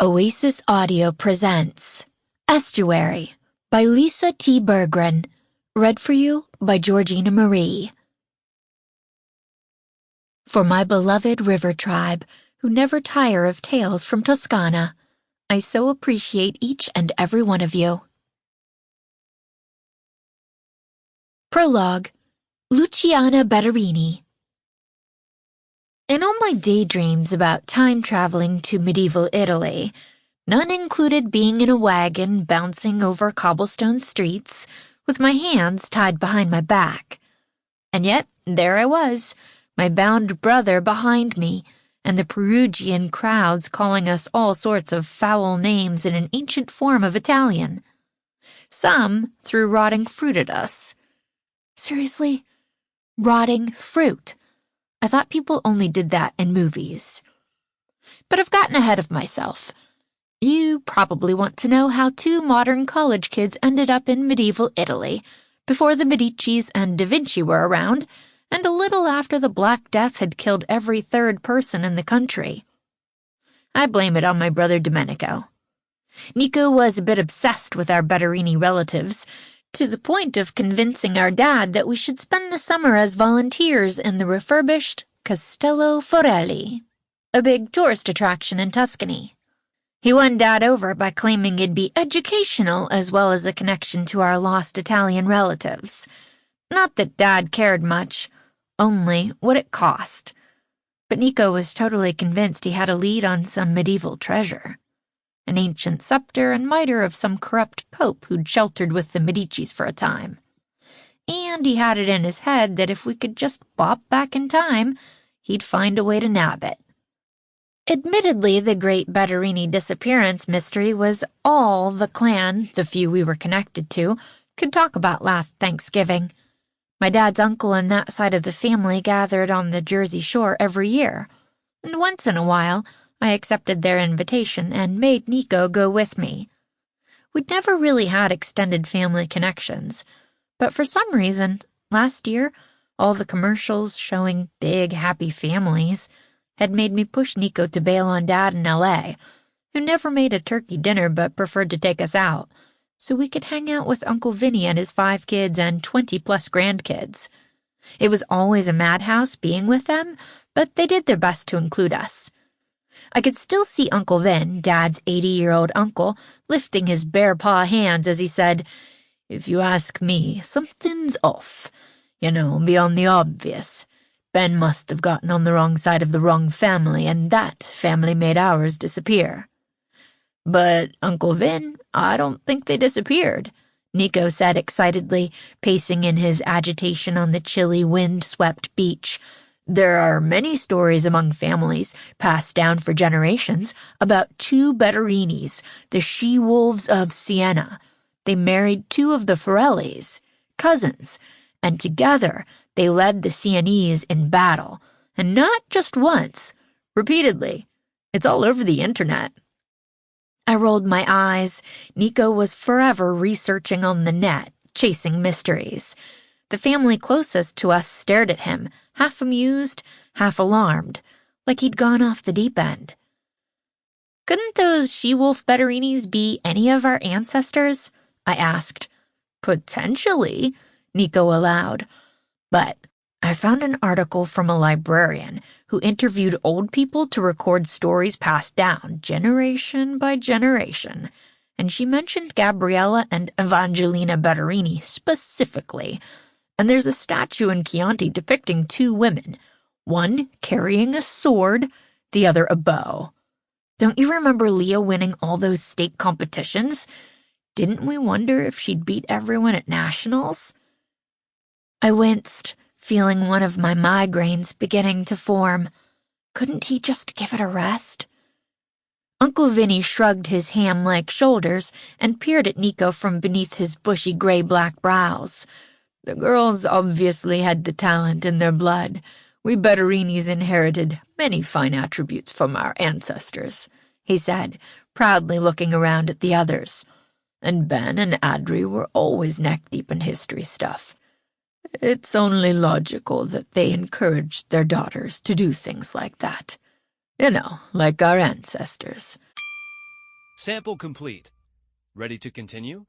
Oasis Audio presents Estuary by Lisa T. Bergren, read for you by Jorjeana Marie. For my beloved river tribe, who never tire of tales from Toscana, I so appreciate each and every one of you. Prologue, Luciana Betarrini. In all my daydreams about time traveling to medieval Italy, none included being in a wagon bouncing over cobblestone streets with my hands tied behind my back. And yet, there I was, my bound brother behind me, and the Perugian crowds calling us all sorts of foul names in an ancient form of Italian. Some threw rotting fruit at us. Seriously? Rotting fruit? I thought people only did that in movies. But I've gotten ahead of myself. You probably want to know how two modern college kids ended up in medieval Italy, before the Medicis and Da Vinci were around, and a little after the Black Death had killed every third person in the country. I blame it on my brother Domenico. Nico was a bit obsessed with our Betarrini relatives, to the point of convincing our dad that we should spend the summer as volunteers in the refurbished Castello Forelli, a big tourist attraction in Tuscany. He won Dad over by claiming it'd be educational as well as a connection to our lost Italian relatives. Not that Dad cared much, only what it cost. But Nico was totally convinced he had a lead on some medieval treasure. An ancient scepter and mitre of some corrupt pope who'd sheltered with the Medicis for a time. And he had it in his head that if we could just bop back in time, he'd find a way to nab it. Admittedly, the great Betarrini disappearance mystery was all the clan, the few we were connected to, could talk about last Thanksgiving. My dad's uncle and that side of the family gathered on the Jersey Shore every year, and once in a while, I accepted their invitation and made Nico go with me. We'd never really had extended family connections, but for some reason, last year, all the commercials showing big, happy families had made me push Nico to bail on Dad in L.A., who never made a turkey dinner but preferred to take us out, so we could hang out with Uncle Vinny and his 5 kids and 20-plus grandkids. It was always a madhouse being with them, but they did their best to include us. I could still see Uncle Vin, Dad's 80-year-old uncle, lifting his bare paw hands as he said, "If you ask me, something's off. Beyond the obvious. Ben must have gotten on the wrong side of the wrong family, and that family made ours disappear." "But, Uncle Vin, I don't think they disappeared," Nico said excitedly, pacing in his agitation on the chilly, wind-swept beach. "There are many stories among families, passed down for generations, about 2 Betarrinis, the she-wolves of Siena. They married 2 of the Forellis, cousins, and together they led the Sienese in battle, and not just once, repeatedly. It's all over the internet." I rolled my eyes. Nico was forever researching on the net, chasing mysteries. The family closest to us stared at him, half amused, half alarmed, like he'd gone off the deep end. "Couldn't those she-wolf Betarrinis be any of our ancestors?" I asked. "Potentially," Nico allowed. But I found an article from a librarian who interviewed old people to record stories passed down generation by generation, and she mentioned Gabriella and Evangelina Betarrini specifically. And there's a statue in Chianti depicting 2 women, one carrying a sword, the other a bow. Don't you remember Leah winning all those state competitions? Didn't we wonder if she'd beat everyone at nationals? I winced, feeling one of my migraines beginning to form. Couldn't he just give it a rest? Uncle Vinny shrugged his ham-like shoulders and peered at Nico from beneath his bushy gray-black brows. "The girls obviously had the talent in their blood. We Betarrinis inherited many fine attributes from our ancestors," he said, proudly looking around at the others. "And Ben and Adri were always neck-deep in history stuff. It's only logical that they encouraged their daughters to do things like that. Like our ancestors." Sample complete. Ready to continue?